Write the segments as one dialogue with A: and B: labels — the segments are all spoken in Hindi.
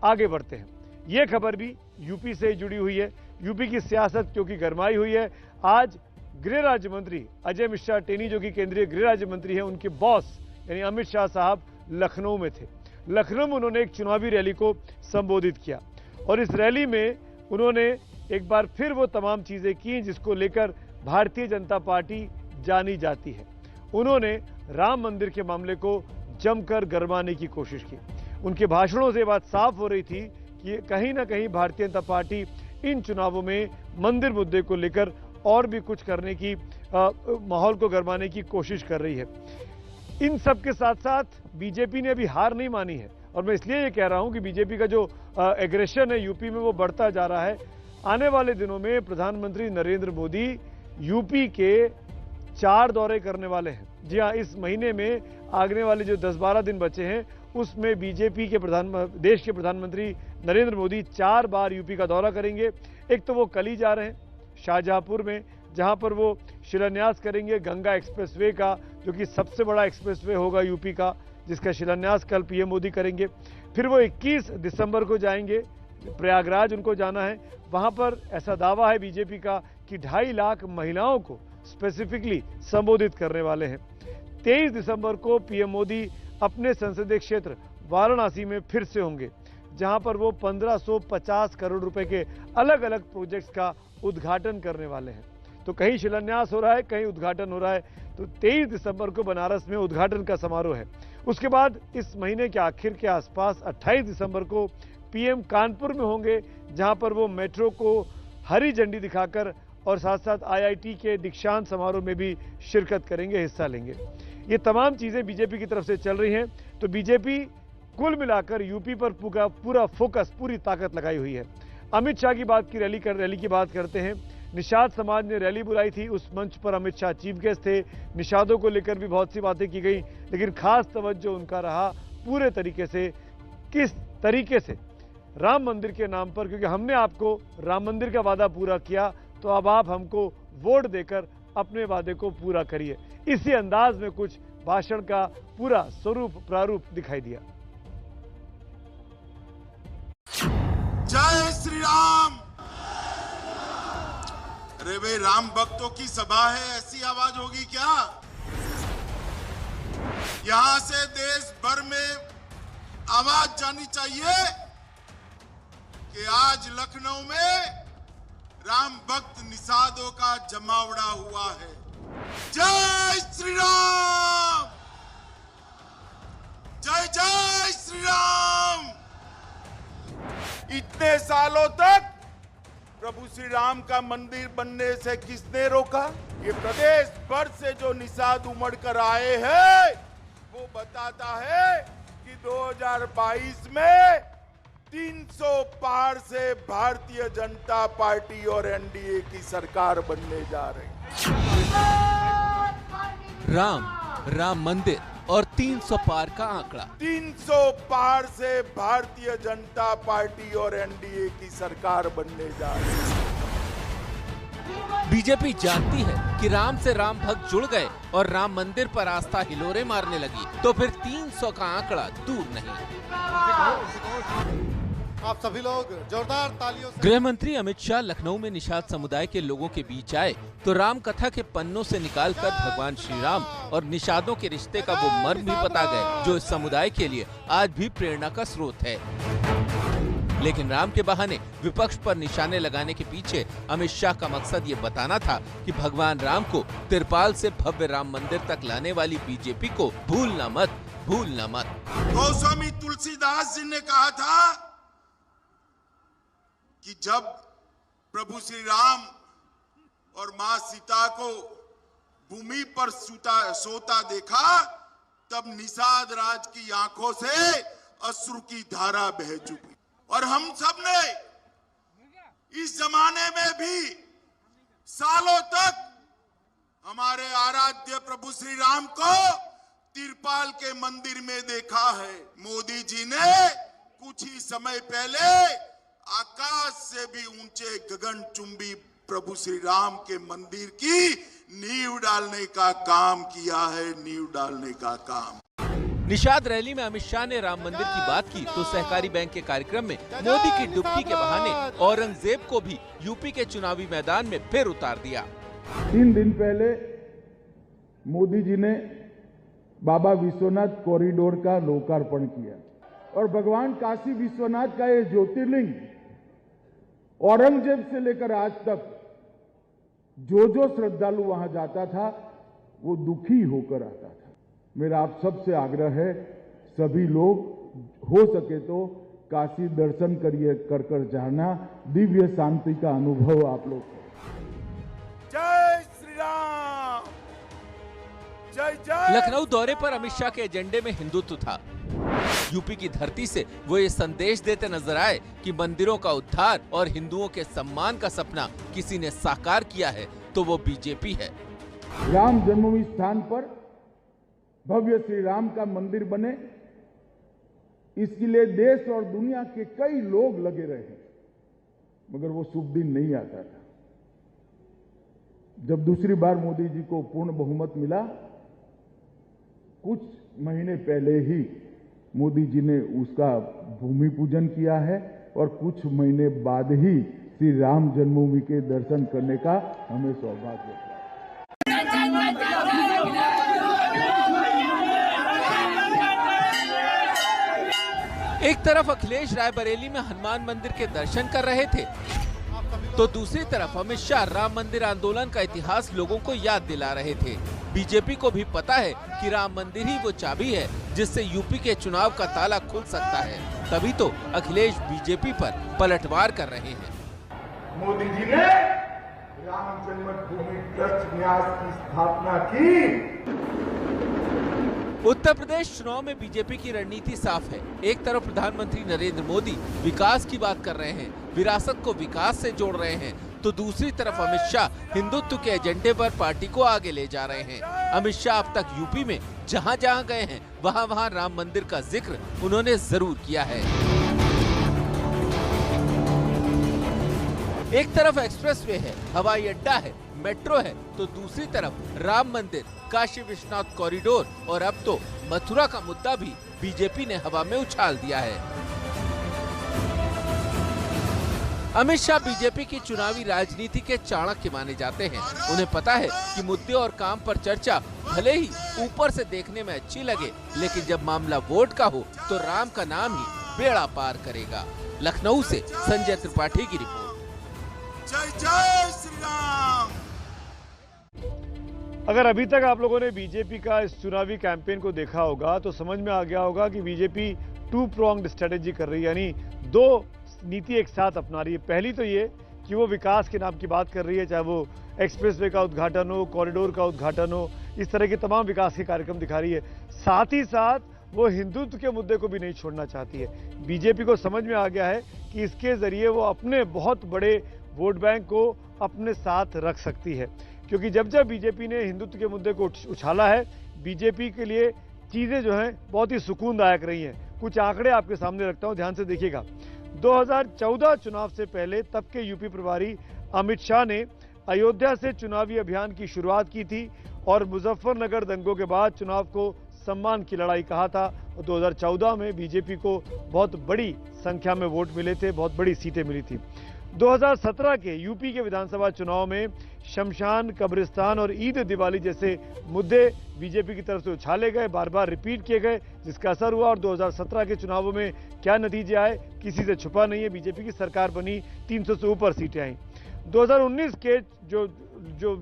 A: आगे बढ़ते हैं। ये खबर भी यूपी से जुड़ी हुई है। यूपी की सियासत क्योंकि गरमाई हुई है। आज गृह राज्य मंत्री अजय मिश्रा टेनी, जो कि केंद्रीय गृह राज्य मंत्री हैं, उनके बॉस यानी अमित शाह साहब लखनऊ में थे। लखनऊ में उन्होंने एक चुनावी रैली को संबोधित किया और इस रैली में उन्होंने एक बार फिर वो तमाम चीजें की जिसको लेकर भारतीय जनता पार्टी जानी जाती है। उन्होंने राम मंदिर के मामले को जमकर गरमाने की कोशिश की। उनके भाषणों से बात साफ हो रही थी कि कहीं ना कहीं भारतीय जनता पार्टी इन चुनावों में मंदिर मुद्दे को लेकर और भी कुछ करने की माहौल को गरमाने की कोशिश कर रही है। इन सब के साथ साथ बीजेपी ने अभी हार नहीं मानी है और मैं इसलिए ये कह रहा हूं कि बीजेपी का जो एग्रेशन है यूपी में वो बढ़ता जा रहा है। आने वाले दिनों में प्रधानमंत्री नरेंद्र मोदी यूपी के 4 दौरे करने वाले हैं। जी हाँ, इस महीने में आगने वाले जो 10-12 दिन बचे हैं उसमें बीजेपी के देश के प्रधानमंत्री नरेंद्र मोदी 4 बार यूपी का दौरा करेंगे। एक तो वो कल ही जा रहे हैं शाहजहांपुर में, जहां पर वो शिलान्यास करेंगे गंगा एक्सप्रेसवे का, जो कि सबसे बड़ा एक्सप्रेसवे होगा यूपी का, जिसका शिलान्यास कल पीएम मोदी करेंगे। फिर वो 21 दिसंबर को जाएंगे प्रयागराज, उनको जाना है। वहां पर ऐसा दावा है बीजेपी का कि 2.5 लाख महिलाओं को स्पेसिफिकली संबोधित करने वाले हैं। 23 दिसंबर को पीएम मोदी अपने संसदीय क्षेत्र वाराणसी में फिर से होंगे, जहां पर वो 1550 करोड़ रुपए के अलग अलग प्रोजेक्ट्स का उद्घाटन करने वाले हैं। तो कहीं शिलान्यास हो रहा है, कहीं उद्घाटन हो रहा है। तो 23 दिसंबर को बनारस में उद्घाटन का समारोह है। उसके बाद इस महीने के आखिर के आसपास 28 दिसंबर को पीएम कानपुर में होंगे, जहां पर वो मेट्रो को हरी झंडी दिखाकर और साथ साथ आईआईटी के दीक्षांत समारोह में भी शिरकत करेंगे, हिस्सा लेंगे। ये तमाम चीजें बीजेपी की तरफ से चल रही हैं। तो बीजेपी कुल मिलाकर यूपी पर पूरा फोकस, पूरी ताकत लगाई हुई है। अमित शाह की रैली की बात करते हैं। निषाद समाज ने रैली बुलाई थी, उस मंच पर अमित शाह चीफ गेस्ट थे। निषादों को लेकर भी बहुत सी बातें की गई, लेकिन खास तवज्जो उनका रहा पूरे तरीके से किस तरीके से राम मंदिर के नाम पर, क्योंकि हमने आपको राम मंदिर का वादा पूरा किया, तो अब आप हमको वोट देकर अपने वादे को पूरा करिए। इसी अंदाज में कुछ भाषण का पूरा स्वरूप प्रारूप दिखाई दिया।
B: जय श्री राम। अरे भाई, राम भक्तों की सभा है, ऐसी आवाज होगी क्या? यहां से देश भर में आवाज जानी चाहिए कि आज लखनऊ में राम भक्त निषादों का जमावड़ा हुआ है। जय श्री राम, जय जय श्री राम। इतने सालों तक प्रभु श्री राम का मंदिर बनने से किसने रोका? ये प्रदेश भर से जो निषाद उमड़ कर आए हैं वो बताता है कि 2022 में 300 पार से भारतीय जनता पार्टी और एनडीए की सरकार बनने जा रही है।
C: राम मंदिर और 300 पार का आंकड़ा।
B: 300 पार से भारतीय जनता पार्टी और एनडीए की सरकार बनने जा रही है।
C: बीजेपी जानती है कि राम से राम भक्त जुड़ गए और राम मंदिर पर आस्था हिलोरे मारने लगी, तो फिर 300 का आंकड़ा दूर नहीं।
D: आप सभी लोग जोरदार तालियों से।
C: गृह मंत्री अमित शाह लखनऊ में निषाद समुदाय के लोगों के बीच आए तो राम कथा के पन्नों से निकालकर भगवान श्री राम और निषादों के रिश्ते का वो मर्म भी बता गए, जो इस समुदाय के लिए आज भी प्रेरणा का स्रोत है। लेकिन राम के बहाने विपक्ष पर निशाने लगाने के पीछे अमित शाह का मकसद ये बताना था कि भगवान राम को तिरपाल से भव्य राम मंदिर तक लाने वाली बीजेपी को भूलना मत।
B: गोस्वामी तुलसीदास जी ने कहा था कि जब प्रभु श्री राम और मां सीता को भूमि पर सोता देखा, तब निषाद राज की आंखों से अश्रु की धारा बह चुकी। और हम सब ने इस जमाने में भी सालों तक हमारे आराध्य प्रभु श्री राम को तिरपाल के मंदिर में देखा है। मोदी जी ने कुछ ही समय पहले आकाश से भी ऊंचे गगनचुंबी प्रभु श्री राम के मंदिर की नींव डालने का काम किया है, नींव डालने का काम।
C: निषाद रैली में अमित शाह ने राम मंदिर की बात की तो सहकारी बैंक के कार्यक्रम में मोदी की डुबकी के बहाने औरंगजेब को भी यूपी के चुनावी मैदान में फिर उतार दिया।
E: 3 दिन पहले मोदी जी ने बाबा विश्वनाथ कॉरिडोर का लोकार्पण किया और भगवान काशी विश्वनाथ का ये ज्योतिर्लिंग औरंगजेब से लेकर आज तक जो श्रद्धालु वहां जाता था वो दुखी होकर आता था। मेरा आप सबसे आग्रह है, सभी लोग हो सके तो काशी दर्शन करिए, कर जाना, दिव्य शांति का अनुभव आप लोग।
B: जय श्री राम, जय जय।
C: लखनऊ दौरे पर अमित शाह के एजेंडे में हिंदुत्व था। यूपी की धरती से वो ये संदेश देते नजर आए कि मंदिरों का उद्धार और हिंदुओं के सम्मान का सपना किसी ने साकार किया है तो वो बीजेपी है।
E: राम जन्मभूमि स्थान पर भव्य श्री राम का मंदिर बने, इसके लिए देश और दुनिया के कई लोग लगे रहे, मगर वो शुभ दिन नहीं आता था। जब दूसरी बार मोदी जी को पूर्ण बहुमत मिला, कुछ महीने पहले ही मोदी जी ने उसका भूमि पूजन किया है और कुछ महीने बाद ही श्री राम जन्मभूमि के दर्शन करने का हमें सौभाग्य है।
C: एक तरफ अखिलेश रायबरेली में हनुमान मंदिर के दर्शन कर रहे थे तो दूसरी तरफ अमित शाह राम मंदिर आंदोलन का इतिहास लोगों को याद दिला रहे थे। बीजेपी को भी पता है कि राम मंदिर ही वो चाबी है जिससे यूपी के चुनाव का ताला खुल सकता है, तभी तो अखिलेश बीजेपी पर पलटवार कर रहे हैं।
E: मोदी जी ने राम जन्मभूमि ट्रस्ट न्यास की स्थापना की।
C: उत्तर प्रदेश चुनाव में बीजेपी की रणनीति साफ है। एक तरफ प्रधानमंत्री नरेंद्र मोदी विकास की बात कर रहे हैं, विरासत को विकास से जोड़ रहे हैं, तो दूसरी तरफ अमित शाह हिंदुत्व के एजेंडे पर पार्टी को आगे ले जा रहे हैं। अमित शाह अब तक यूपी में जहां जहां गए हैं वहां राम मंदिर का जिक्र उन्होंने जरूर किया है। एक तरफ एक्सप्रेसवे है, हवाई अड्डा है, मेट्रो है, तो दूसरी तरफ राम मंदिर, काशी विश्वनाथ कॉरिडोर और अब तो मथुरा का मुद्दा भी बीजेपी ने हवा में उछाल दिया है। अमित शाह बीजेपी की चुनावी राजनीति के चाणक्य माने जाते हैं। उन्हें पता है कि मुद्दे और काम पर चर्चा भले ही ऊपर से देखने में अच्छी लगे, लेकिन जब मामला वोट का हो तो राम का नाम ही बेड़ा पार करेगा। लखनऊ से संजय त्रिपाठी की रिपोर्ट।
B: जय जय श्री राम।
A: अगर अभी तक आप लोगों ने बीजेपी का इस चुनावी कैंपेन को देखा होगा तो समझ में आ गया होगा कि बीजेपी 2 pronged स्ट्रेटेजी कर रही है, यानी 2 नीति एक साथ अपना रही है। पहली तो ये कि वो विकास के नाम की बात कर रही है, चाहे वो एक्सप्रेसवे का उद्घाटन हो, कॉरिडोर का उद्घाटन हो, इस तरह के तमाम विकास के कार्यक्रम दिखा रही है। साथ ही साथ वो हिंदुत्व के मुद्दे को भी नहीं छोड़ना चाहती है। बीजेपी को समझ में आ गया है कि इसके जरिए वो अपने बहुत बड़े वोट बैंक को अपने साथ रख सकती है, क्योंकि जब जब बीजेपी ने हिंदुत्व के मुद्दे को उछाला है, बीजेपी के लिए चीजें जो हैं बहुत ही सुकूनदायक रही हैं। कुछ आंकड़े आपके सामने रखता हूं, ध्यान से देखिएगा। 2014 चुनाव से पहले तब के यूपी प्रभारी अमित शाह ने अयोध्या से चुनावी अभियान की शुरुआत की थी और मुजफ्फरनगर दंगों के बाद चुनाव को सम्मान की लड़ाई कहा था। 2014 में बीजेपी को बहुत बड़ी संख्या में वोट मिले थे, बहुत बड़ी सीटें मिली थी। 2017 के यूपी के विधानसभा चुनाव में शमशान, कब्रिस्तान और ईद दिवाली जैसे मुद्दे बीजेपी की तरफ से उछाले गए, बार बार रिपीट किए गए, जिसका असर हुआ और 2017 के चुनावों में क्या नतीजे आए किसी से छुपा नहीं है। बीजेपी की सरकार बनी, 300 से ऊपर सीटें आई। 2019 के जो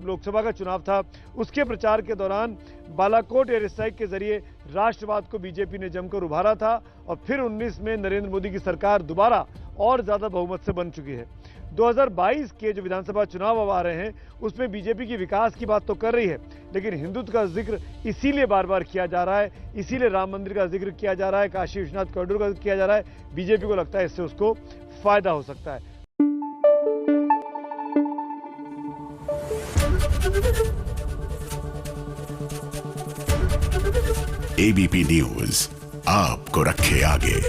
A: लोकसभा का चुनाव था उसके प्रचार के दौरान बालाकोट एयर स्ट्राइक के जरिए राष्ट्रवाद को बीजेपी ने जमकर उभारा था और फिर 19 में नरेंद्र मोदी की सरकार दोबारा और ज्यादा बहुमत से बन चुकी है। 2022 के जो विधानसभा चुनाव अब आ रहे हैं उसमें बीजेपी की विकास की बात तो कर रही है, लेकिन हिंदुत्व का जिक्र इसीलिए बार बार किया जा रहा है, इसीलिए राम मंदिर का जिक्र किया जा रहा है, काशी विश्वनाथ कॉरिडोर का किया जा रहा है। बीजेपी को लगता है इससे उसको फायदा हो सकता है।
F: एबीपी न्यूज आपको रखे आगे।